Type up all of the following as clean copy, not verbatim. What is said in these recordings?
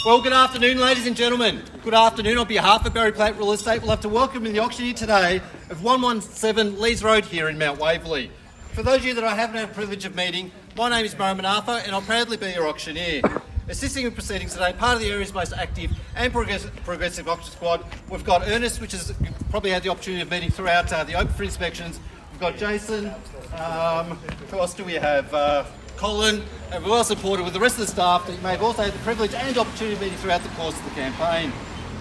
Well, good afternoon, ladies and gentlemen. Good afternoon. On behalf of Berry Platte Real Estate, we'll have to welcome you to the auction here today of 117 Leeds Road here in Mount Waverley. For those of you that I haven't had the privilege of meeting, my name is Munafo and I'll proudly be your auctioneer. Assisting in proceedings today, part of the area's most active and progressive auction squad, we've got Ernest, which has probably had the opportunity of meeting throughout the open for inspections. We've got Jason, who else do we have? Colin, and we're well supported with the rest of the staff that you may have also had the privilege and opportunity of meeting throughout the course of the campaign.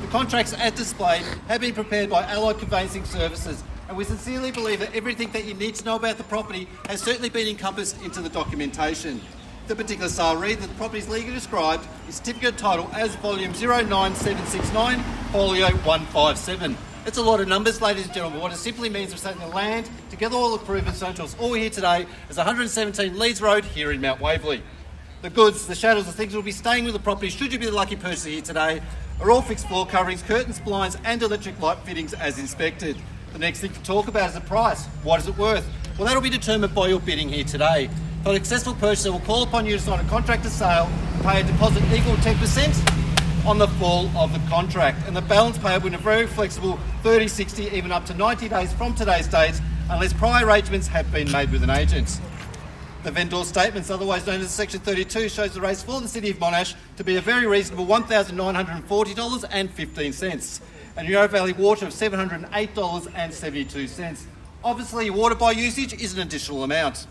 The contracts at display have been prepared by Allied Conveyancing Services, and we sincerely believe that everything that you need to know about the property has certainly been encompassed into the documentation. The particular sale read that the property is legally described in certificate title as volume 09769, folio 157. It's a lot of numbers, ladies and gentlemen. What it simply means is saying the land, together all improvements shown to us all here today, is 117 Leeds Road here in Mount Waverley. The goods, the shadows, the things that will be staying with the property, should you be the lucky person here today, are all fixed floor coverings, curtains, blinds and electric light fittings as inspected. The next thing to talk about is the price. What is it worth? Well, that'll be determined by your bidding here today. For a successful purchaser, we'll call upon you to sign a contract to sale and pay a deposit equal to 10% on the fall of the contract, and the balance payable in a very flexible 30, 60, even up to 90 days from today's date, unless prior arrangements have been made with an agent. The vendor statements, otherwise known as Section 32, shows the rates for the City of Monash to be a very reasonable $1,940.15, and Yarra Valley Water of $708.72. Obviously, water by usage is an additional amount.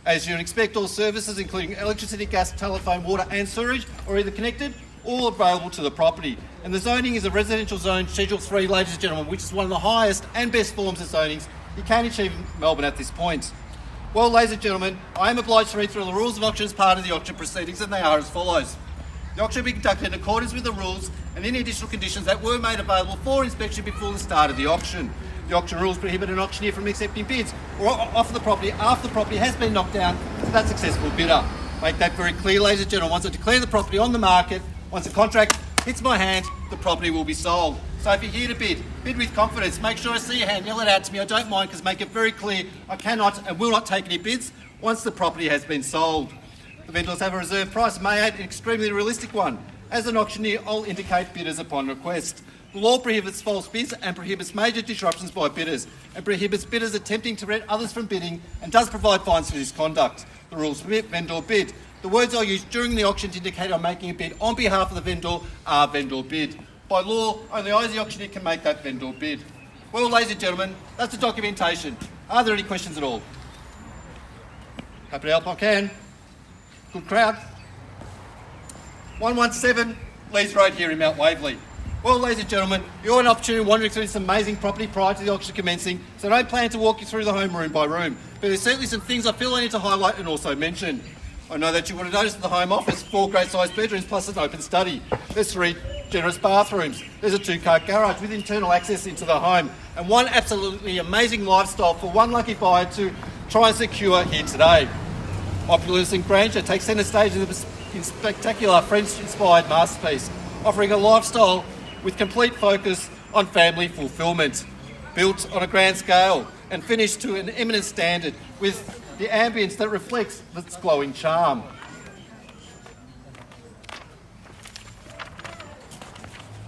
As you'd expect, all services, including electricity, gas, telephone, water and sewerage, are either connected all available to the property. And the zoning is a residential zone, Schedule 3, ladies and gentlemen, which is one of the highest and best forms of zonings you can achieve in Melbourne at this point. Well, ladies and gentlemen, I am obliged to read through the rules of auction as part of the auction proceedings, and they are as follows. The auction will be conducted in accordance with the rules and any additional conditions that were made available for inspection before the start of the auction. The auction rules prohibit an auctioneer from accepting bids or offer the property after the property has been knocked down to that successful bidder. Make that very clear, ladies and gentlemen. Once I declare the property on the market, once the contract hits my hand, the property will be sold. So if you're here to bid with confidence. Make sure I see your hand, yell it out to me. I don't mind, because make it very clear I cannot and will not take any bids once the property has been sold. The vendors have a reserve price, may add an extremely realistic one. As an auctioneer, I'll indicate bidders upon request. The law prohibits false bids and prohibits major disruptions by bidders, and prohibits bidders attempting to prevent others from bidding, and does provide fines for this conduct. The rules permit vendor bid. The words I use during the auction to indicate I'm making a bid on behalf of the vendor are vendor bid. By law, only I as the auctioneer can make that vendor bid. Well, ladies and gentlemen, that's the documentation. Are there any questions at all? Happy to help I can. Good crowd. 117 Leeds Road here in Mount Waverley. Well, ladies and gentlemen, you're an opportunity wandering through this amazing property prior to the auction commencing, so I don't plan to walk you through the home room by room, but there's certainly some things I feel I need to highlight and also mention. I know that you would have noticed the home office, 4 great sized bedrooms plus an open study. There's 3 generous bathrooms. There's a 2-car garage with internal access into the home, and one absolutely amazing lifestyle for one lucky buyer to try and secure here today. Opulence and grandeur takes centre stage in spectacular French-inspired masterpiece, offering a lifestyle with complete focus on family fulfilment. Built on a grand scale and finished to an eminent standard with the ambience that reflects its glowing charm.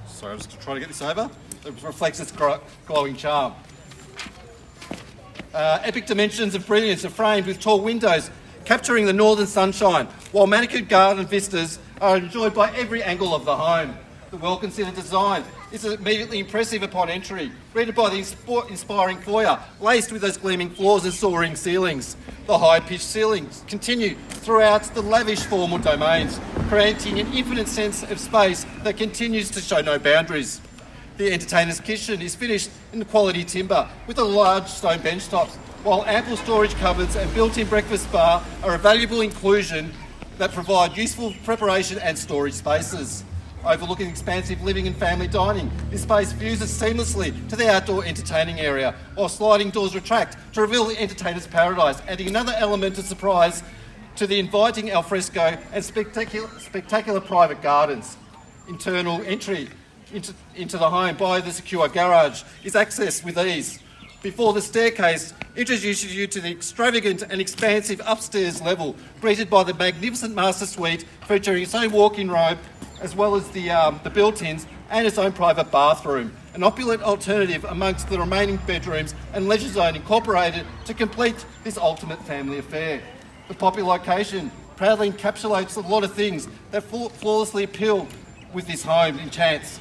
Sorry, I'm just trying to get this over. It reflects its glowing charm. Epic dimensions of brilliance are framed with tall windows, capturing the northern sunshine, while manicured garden vistas are enjoyed by every angle of the home. The well-considered design is immediately impressive upon entry, greeted by the inspiring foyer, laced with those gleaming floors and soaring ceilings. The high-pitched ceilings continue throughout the lavish formal domains, creating an infinite sense of space that continues to show no boundaries. The entertainer's kitchen is finished in quality timber with a large stone bench tops, while ample storage cupboards and built-in breakfast bar are a valuable inclusion that provide useful preparation and storage spaces. Overlooking expansive living and family dining, this space fuses seamlessly to the outdoor entertaining area, while sliding doors retract to reveal the entertainer's paradise, adding another element of surprise to the inviting alfresco and spectacular private gardens. Internal entry into the home by the secure garage is accessed with ease, before the staircase introduces you to the extravagant and expansive upstairs level, greeted by the magnificent master suite featuring its own walk-in robe, as well as the built-ins and its own private bathroom. An opulent alternative amongst the remaining bedrooms and leisure zone incorporated to complete this ultimate family affair. The popular location proudly encapsulates a lot of things that flawlessly appeal with this home in Chance.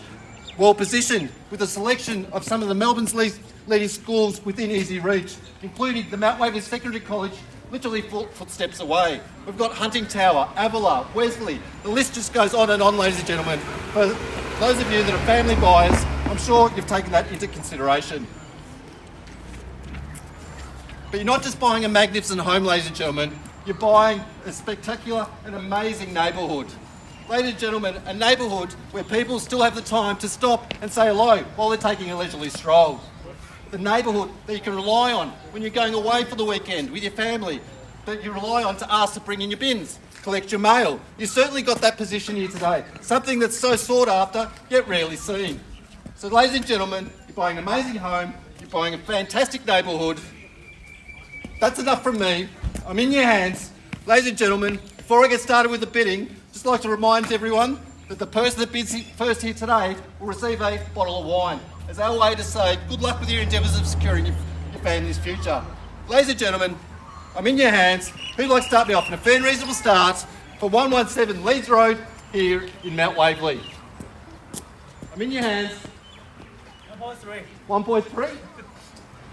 Well positioned with a selection of some of the Melbourne's leading schools within easy reach, including the Mount Waverley Secondary College, literally footsteps away. We've got Hunting Tower, Avila, Wesley. The list just goes on and on, ladies and gentlemen. For those of you that are family buyers, I'm sure you've taken that into consideration. But you're not just buying a magnificent home, ladies and gentlemen, you're buying a spectacular and amazing neighbourhood. Ladies and gentlemen, a neighbourhood where people still have the time to stop and say hello while they're taking a leisurely stroll. The neighbourhood that you can rely on when you're going away for the weekend with your family, that you rely on to ask to bring in your bins, collect your mail. You certainly got that position here today, something that's so sought after yet rarely seen. So ladies and gentlemen, you're buying an amazing home, you're buying a fantastic neighbourhood. That's enough from me. I'm in your hands. Ladies and gentlemen, before I get started with the bidding, just like to remind everyone that the person that bids first here today will receive a bottle of wine as our way to say good luck with your endeavours of securing your family's future. Ladies and gentlemen, I'm in your hands. Who'd like to start me off in a fair and reasonable start for 117 Leeds Road here in Mount Waverley? I'm in your hands. 1.3. 1.3?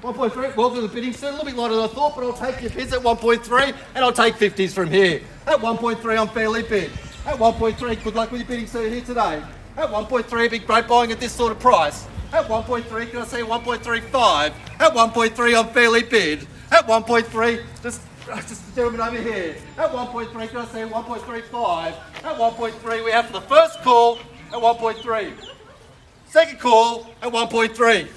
1.3, welcome to the bidding, sir. A little bit lighter than I thought, but I'll take your bids at 1.3 and I'll take 50s from here. At 1.3, I'm fairly bid. At 1.3, good luck with your bidding, sir, here today. At 1.3, it'd be great buying at this sort of price. At 1.3, can I say 1.35? At 1.3, I'm fairly bid. At 1.3, just the gentleman over here. At 1.3, can I say 1.35? At 1.3, we have for the first call at 1.3. Second call at 1.3.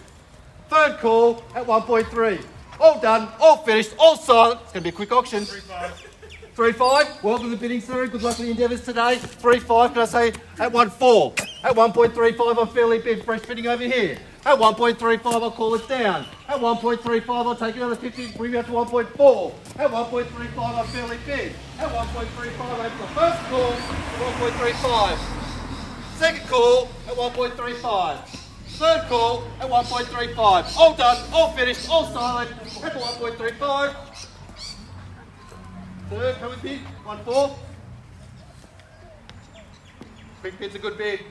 Third call at 1.3. All done, all finished, all silent. It's going to be a quick auction. 3.5. Welcome to the bidding, sir. Good luck with the endeavours today. 3.5. Can I say at 1.4? At 1.35, I'm fairly bid. Fresh bidding over here. At 1.35, I'll call it down. At 1.35, I'll take another 50. Bring me up to 1.4. At 1.35, I'm fairly bid. At 1.35, I have the first call at 1.35. Second call at 1.35. Third call at 1.35. All done, all finished, all silent at 1.35. Third, come with me, 1.4. Quick bid's a good bid.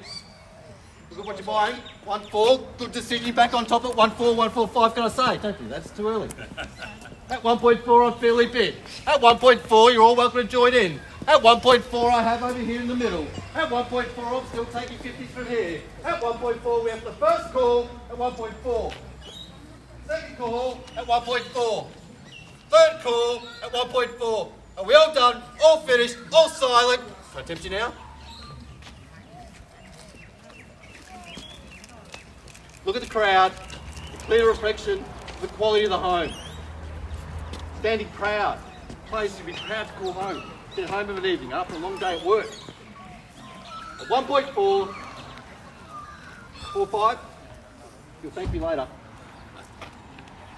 Look at what you're buying. 1.4, good decision. Back on top at 1.4, 1.45, can I say? Don't do that, it's too early. At 1.4, I'm fairly bid. At 1.4, you're all welcome to join in. At 1.4, I have over here in the middle. At 1.4, I'm still taking 50s from here. At 1.4, we have the first call at 1.4. Second call at 1.4. Third call at 1.4. Are we all done? All finished? All silent? Can I tempt you now? Look at the crowd, the clear reflection, the quality of the home. Standing proud, place you'd be proud to call home. Get home of an evening after a long day at work. At 1.4, 4.5, you'll thank me later.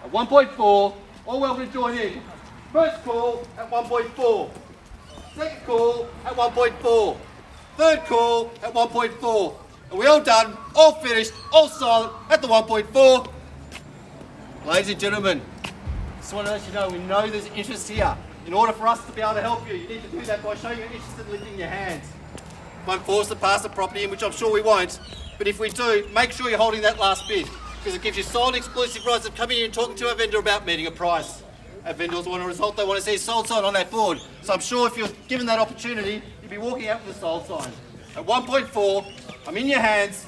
At 1.4, all welcome to join in. First call at 1.4. Second call at 1.4. Third call at 1.4. Are we all done, all finished, all silent at the 1.4? Ladies and gentlemen, just want to let you know, we know there's interest here. In order for us to be able to help you, you need to do that by showing your interest in lifting your hands. Won't force to pass the property in, which I'm sure we won't, but if we do, make sure you're holding that last bid, because it gives you sole and exclusive rights of coming in and talking to our vendor about meeting a price. Our vendors want a result, they want to see a sold sign on that board. So I'm sure if you're given that opportunity, you'll be walking out with a sold sign. At 1.4, I'm in your hands.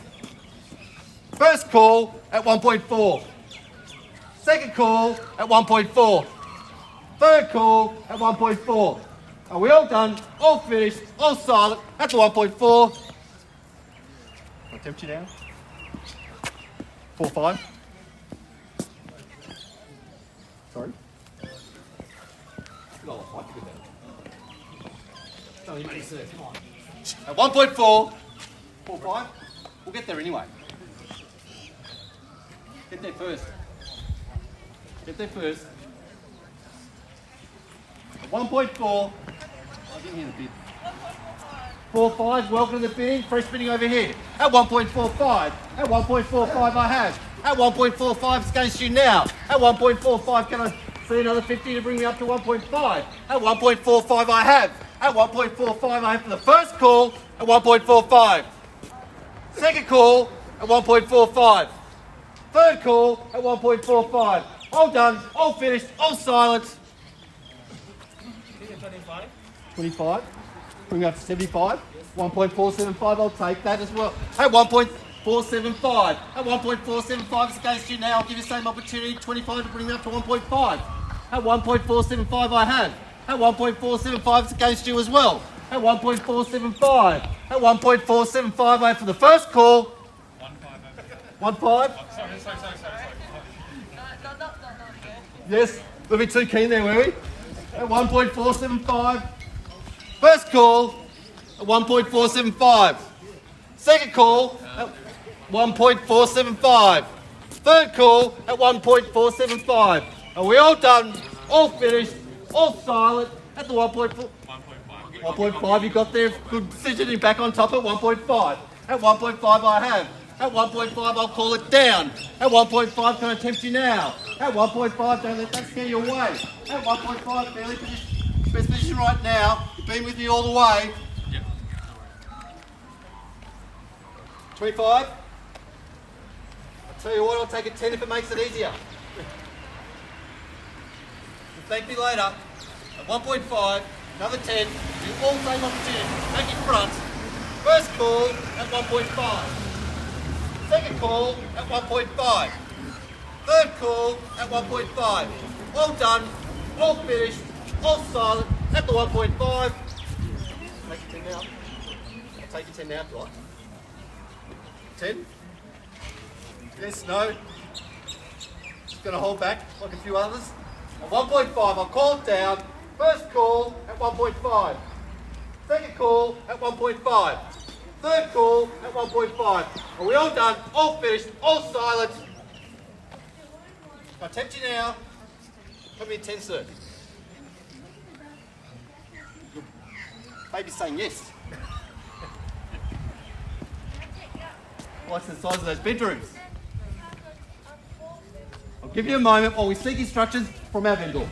First call at 1.4. Second call at 1.4. Third call at 1.4. Are we all done, all finished, all silent at the 1.4? I'll tempt you now. 4.5. Sorry. No, you sir. Come on. At 1.4, 4.5. We'll get there anyway. Get there first. Get there first. At 1.4. I didn't hear the bid. 4.5, welcome to the bidding. Fresh bidding over here. At 1.45. At 1.45 I have. At 1.45 it's against you now. At 1.45 can I see another 50 to bring me up to 1.5. At 1.45 I have. At 1.45 I have for the first call at 1.45. Second call at 1.45. Third call at 1.45. All done, all finished, all silent. 25. Bring up to 75. 1.475, I'll take that as well. At 1.475. At 1.475 it's against you now. I'll give you the same opportunity. 25 to bring me up to 1.5. At 1.475 I have. At 1.475 it's against you as well. At 1.475. At 1.475 I have for the first call. 1.5. 1.5? Sorry. Yes, we'll be too keen there, were we? At 1.475. First call at 1.475. Second call at 1.475. Third call at 1.475. Are we all done? All finished? All silent at the 1.4? 1.5 you got there. Good decision. You're back on top at 1.5. At 1.5 I have. At 1.5 I'll call it down. At 1.5 can I tempt you now? At 1.5 don't let that scare you away. At 1.5 fairly best position right now. Been with me all the way. Yep. 25. I'll tell you what, I'll take a 10 if it makes it easier. Thank me later. At 1.5, another 10. Do all same opportunity. Back in front. First call at 1.5. Second call at 1.5. Third call at 1.5. All done, all finished, all silent at the 1.5. Take your 10 now. I'll take your 10 now if you like. 10? Yes, no. Just going to hold back like a few others. At 1.5, I'll call it down. First call at 1.5. Second call at 1.5. Third call at 1.5. Are we all done? All finished? All silent? I'll tempt you now. Put me a 10, sir. Baby's saying yes. What's the size of those bedrooms? I'll give you a moment while we seek instructions from our vendor.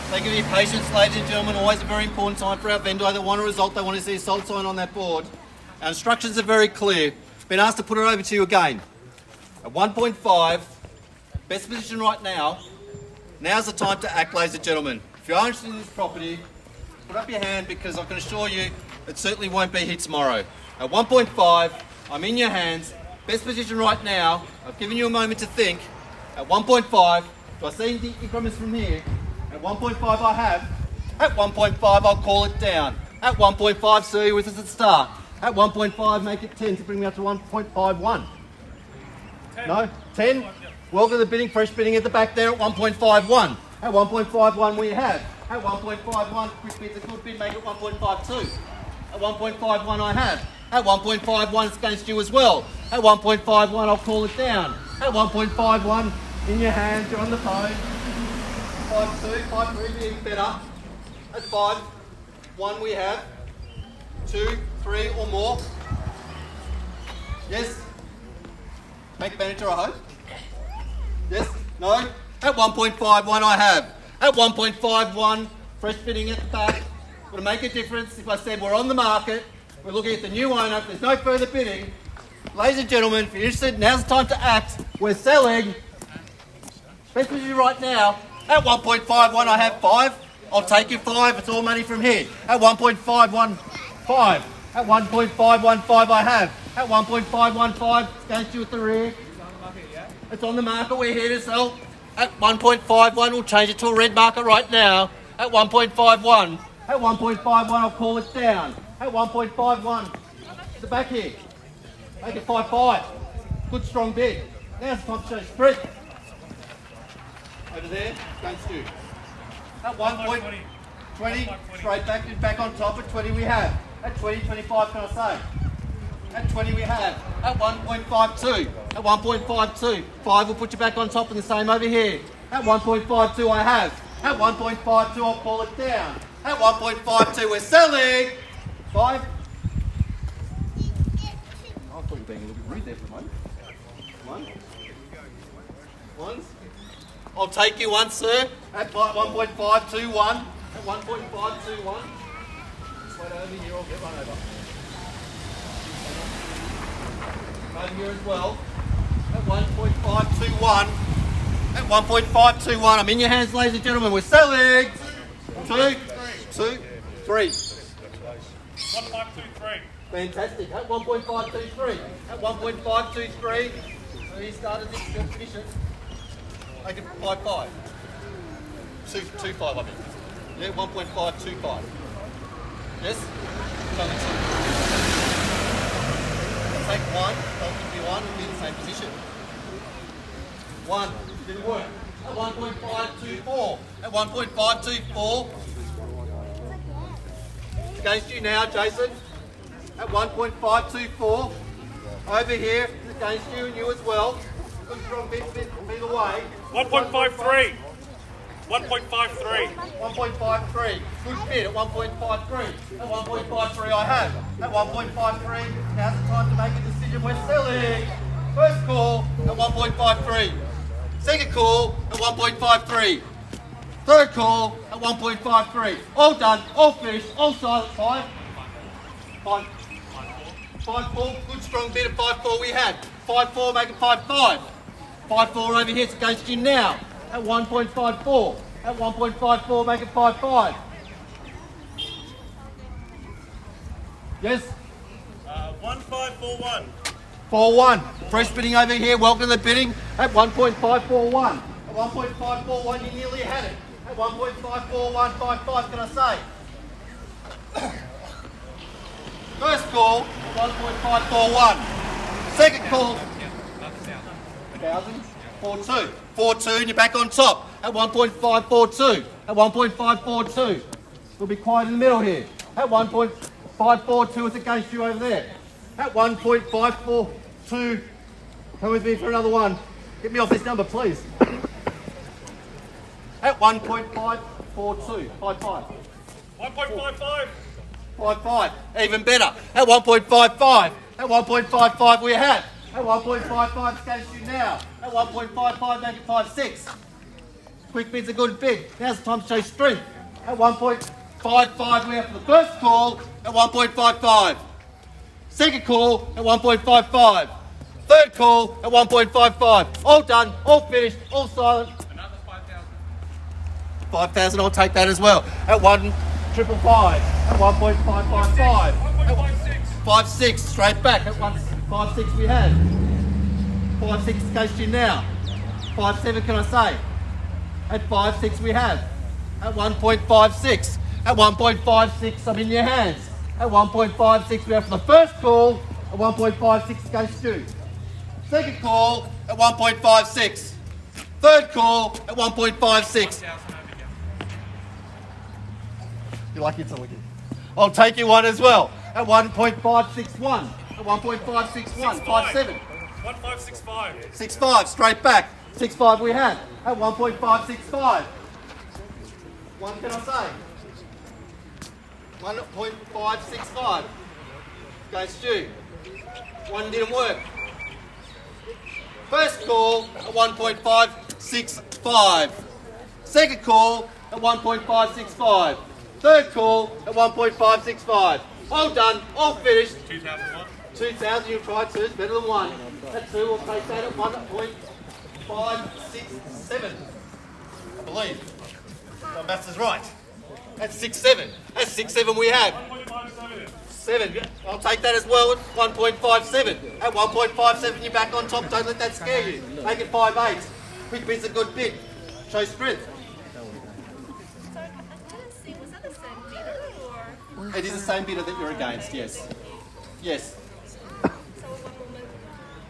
Thank you for your patience, ladies and gentlemen. Always a very important time for our vendor. They want a result. They want to see a sold sign on that board. Our instructions are very clear. Been asked to put it over to you again. At 1.5, best position right now. Now's the time to act, ladies and gentlemen. If you are interested in this property, put up your hand because I can assure you it certainly won't be here tomorrow. At 1.5, I'm in your hands. Best position right now. I've given you a moment to think. At 1.5, do I see the increments from here? At 1.5 I have. At 1.5 I'll call it down. At 1.5 see you with us at start. At 1.5 make it 10 to bring me up to 1.51. 10. No? 10? Welcome to the bidding, fresh bidding at the back there at 1.51. At 1.51 we have. At 1.51, quick bid's a good bid, make it 1.52. At 1.51 I have. At 1.51 it's against you as well. At 1.51 I'll call it down. At 1.51 in your hands, you're on the phone. 5.2, 5.3 being better. At 5, 1 we have. 2, 3 or more. Yes? Bank manager, I hope. Yes? No? At 1.51 I have. At 1.51, fresh bidding at the back. Would it make a difference if I said we're on the market, we're looking at the new owner, if there's no further bidding? Ladies and gentlemen, if you're interested, now's the time to act. We're selling. Best position right now. At 1.51 I have 5. I'll take you 5. It's all money from here. At 1.515. At 1.515 I have. At 1.515 it's against you at the rear. It's on the market. We're here to sell. At 1.51 we'll change it to a red market right now. At 1.51. At 1.51 I'll call it down. At 1.51 to the back here. Make it 5.5. Good strong bid. Now's the time to show spread. Over there, against you. At 1.20, straight back and back on top. At 20 we have. At 20, 25 can I say? At 20 we have. At 1.52. At 1.52. 5 will put you back on top and the same over here. At 1.52 I have. At 1.52 I'll call it down. At 1.52 we're selling. 5. I thought you were being a little bit rude there for a moment. 1. Ones. I'll take you once, sir. At 1.521. At 1.521. Just wait over here, I'll get one over. Over here as well. At 1.521. At 1.521. I'm in your hands, ladies and gentlemen. We're selling. 2, 3. 1.523. Fantastic. At 1.523. At 1.523. So he started this, good finish it. Make it 5.5. 2.5 I mean. Yeah, 1.525. Yes? It's only 2. I'll take 1, I'll give you 1, we'll be in the same position. 1, didn't work. At 1.524. At 1.524. It's against you now, Jason. At 1.524. Over here, it's against you and you as well. Good strong bid either way. 1.53. 1.53. 1.53. Good bid at 1.53. At 1.53 I have. At 1.53, now's the time to make a decision. We're selling. First call at 1.53. Second call at 1.53. Third call at 1.53. All done, all finished, all silent. 5. 5-4, good strong bid of 5-4 we had. 5-4, make it 5-5. 5-4 over here, it's against you now. At 1.54. At 1.54, make it 5-5. Yes? 1541. 4-1. Fresh bidding over here, welcome to the bidding at 1.541. At 1.541, you nearly had it. At 1.54155, can I say? First call, 1.541. Second call, 1,000. 4-2. 4-2, and you're back on top at 1.542. At 1.542. We'll be quiet in the middle here. At 1.542, it's against you over there. At 1.542, come with me for another one. Get me off this number, please. At 1.542, 55. 1.55. 55, even better. At 1.55. At 1.55 we have. At 1.55 it's against you now. At 1.55 make it 5-6. Quick bid's a good bid. Now's the time to show strength. At 1.55 we have for the first call at 1.55. Second call at 1.55. Third call at 1.55. All done, all finished, all silent. Another 5,000. 5,000, I'll take that as well. At 1.555. At 1.555. 1.56. 5-6, straight back. At 1.56 we had. 5-6 against you now. 5-7 can I say? At 5-6 we have. At 1.56. At 1.56 I'm in your hands. At 1.56 we have for the first call. At 1.56 against you. Second call at 1.56. Third call at 1.56. You're lucky it's a wicket. I'll take you one as well. At 1.561. At 1.561. 5-7. 1565. 6-5, straight back. 6-5 we had. At 1.565. One can I say? 1.565. Against you. One didn't work. First call at 1.565. Second call at 1.565. Third call at 1.565. All done, all finished. 2001. 2,000, you'll try two, it's better than one. At two, we'll take that at 1.567. I believe. My maths is right. That's 6-7. That's 6-7 we have. 1.57. 7. I'll take that as well at 1.57. At 1.57, you're back on top. Don't let that scare you. Make it 5-8. Quick bid's a good bid. Show strength. So I didn't see, was that the same bidder or? It is the same bidder that you're against, yes. Yes. So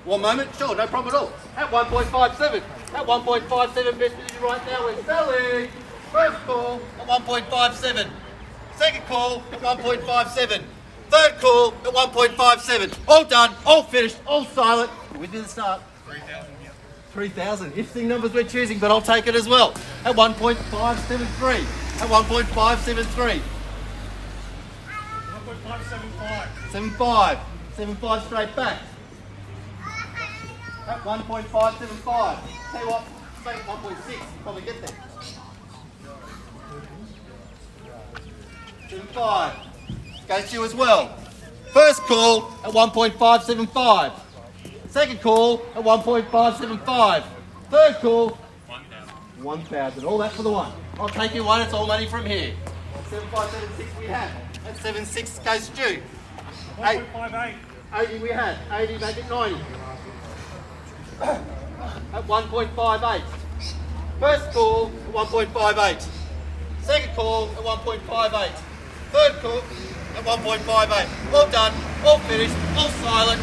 One moment? Sure, no problem at all. At 1.57. At 1.57 bid right now, we're selling. First call at 1.57. Second call at 1.57. Third call at 1.57. All done, all finished, all silent. We didn't start. 3,000. 3,000. Interesting numbers we're choosing, but I'll take it as well. At 1.573. At 1.573. 1.575. 75. 75 straight back. At 1.575. Tell you what, say 1.6. You probably get there. 75. Goes to you as well. First call at 1.575. Second call at 1.575. Third call, 1,000. 1,000. All that for the one. I'll take you one. It's all money from here. 7576 we had. At 76 goes due. 1.58. 80 we had. 80 make it 90. At 1.58. First call at 1.58. Second call at 1.58. Third call at 1.58. All done, all finished, all silent.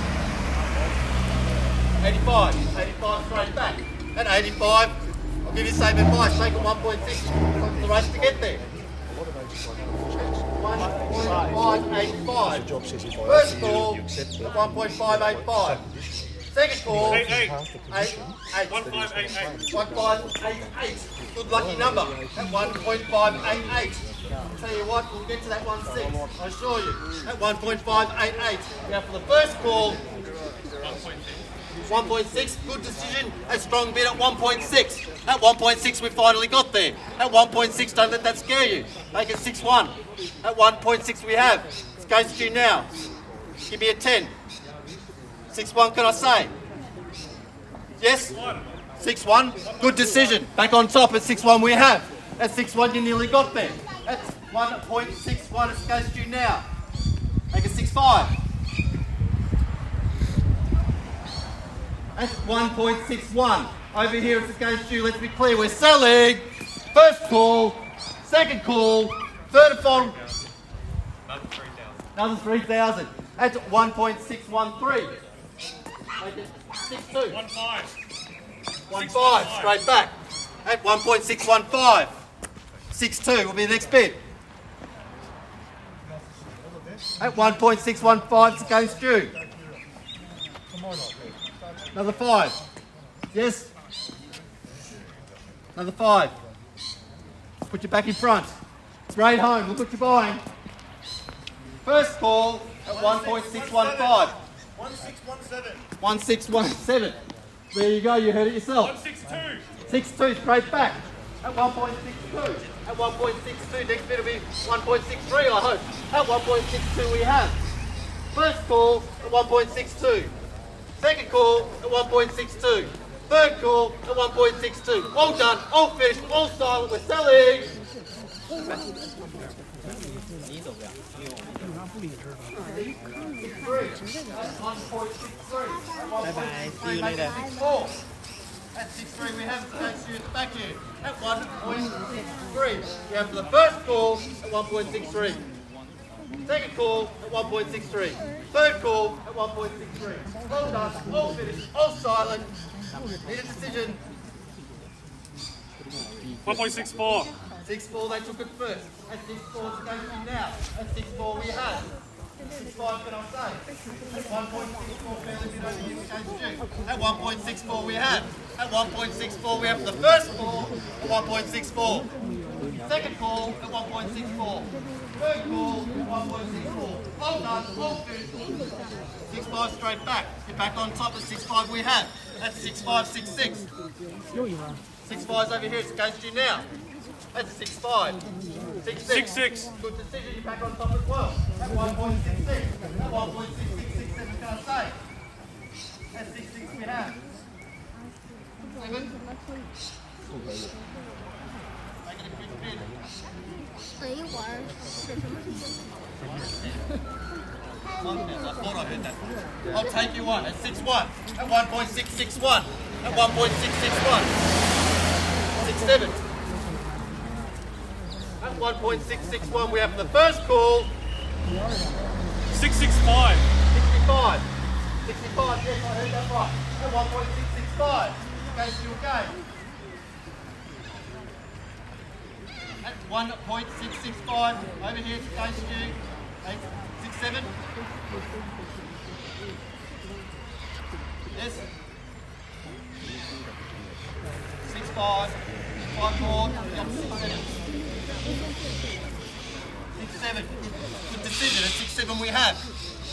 85. 85 straight back. At 85, I'll give you the same advice. Take a 1.6. It's the race to get there. 1.585. First call at 1.585. Second call, 88. 8. 1588. 1588. Good lucky number at 1.588. Tell you what, we'll get to that 1.6. I assure you. At 1.588. Now for the first call, 1.6. Good decision. A strong bid at 1.6. At 1.6 we finally got there. At 1.6, don't let that scare you. Make it 6-1. At 1.6 we have. It goes to you now. Give me a 10. 6-1, can I say? Yes? 6-1. Good decision. Back on top at 6-1 we have. At 6-1 you nearly got there. At 1.61 it's against you now. Make it 6-5. At 1.61. Over here it's against you. Let's be clear. We're selling. First call. Second call. Third and final. Another 3,000. That's 1.613. Make it 6-2. 1-5. 1.5. Straight back. At 1.615. 6-2 will be the next bid. At 1.615 it's against you. Another 5. Yes? Another 5. Put you back in front. Straight home. Look what you're buying. First call at 1.615. 1617. 1617. There you go. You heard it yourself. 162. 6-2 straight back. At 1.62. At 1.62. Next bid will be 1.63, I hope. At 1.62 we have. First call at 1.62. Second call at 1.62. Third call at 1.62. All done, all finished, all silent. We're selling. Bye-bye. See you later. At 6-3 we have against you at the back here. At 1.63. We have for the first call at 1.63. Second call at 1.63. Third call at 1.63. All done, all finished, all silent. Need a decision. 1.64. 6-4 they took it first. At 6-4 it's against you now. At 6-4 we have. 6-5 can I say? At 1.64 fairly bid over here against you. At 1.64 we have. At 1.64 we have for the first call at 1.64. Second call at 1.64. Third call at 1.64. All done, all finished. 6-5 straight back. You're back on top at 6-5 we have. That's 6-5, 6-6. 6-5's over here, it's against you now. That's 6-5. 6-6. 6-6. Good decision, you're back on top as well. At 1.66. At 1.66, 6-7 can I say? That's 6-6 we have. 7. Make it a quick bid. 等一会儿是什么事情？ I thought I heard that. I'll take you one at 6-1. At 1.661. At 1.661. 6-7. At 1.661 we have the first call. 665. 65. 65, yes, I heard that right. At 1.665. Goes to your game. At 1.665. Over here it's against you. 6-7. Yes. 6-5. 5 more. Yep, 6-7. 6-7. Good decision. At 6-7 we have.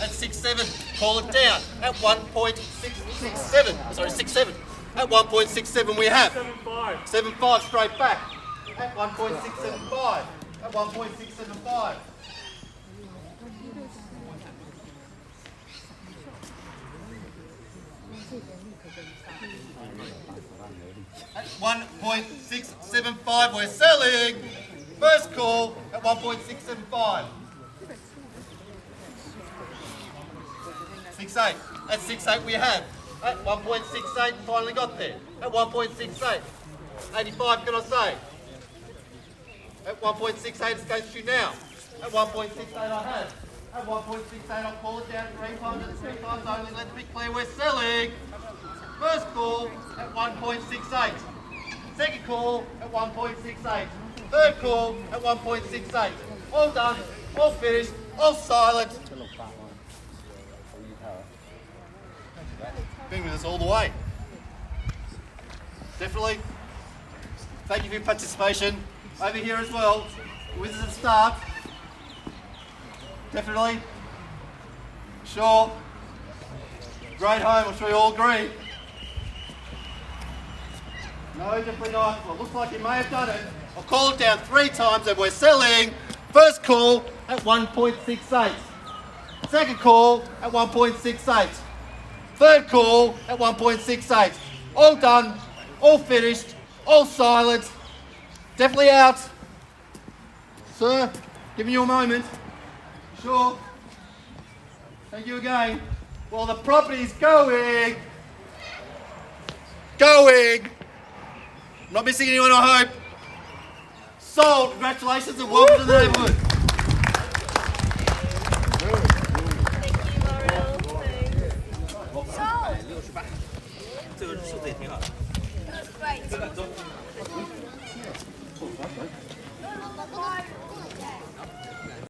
At 6-7, call it down. At 1.667. Sorry, 6-7. At 1.67 we have. 7.5. 7-5 straight back. At 1.675. At 1.675. At 1.675 we're selling. First call at 1.675. 6-8. At 6-8 we have. At 1.68 finally got there. At 1.68. 85 can I say? At 1.68 it's against you now. At 1.68 I have. At 1.68 I'll call it down 3 times and 3 times only. Let's be clear, we're selling. First call at 1.68. Second call at 1.68. Third call at 1.68. All done, all finished, all silent. Been with us all the way. Definitely. Thank you for your participation. Over here as well, Wizards and staff. Definitely. Sure. Great home, I'm sure you all agree. No, definitely not. Well, looks like you may have done it. I'll call it down 3 times and we're selling. First call at 1.68. Second call at 1.68. Third call at 1.68. All done, all finished, all silent. Definitely out. Sir, giving you a moment. Sure. Thank you again. Well, the property's going. Not missing anyone, I hope. Sold. Congratulations and welcome to the neighbourhood.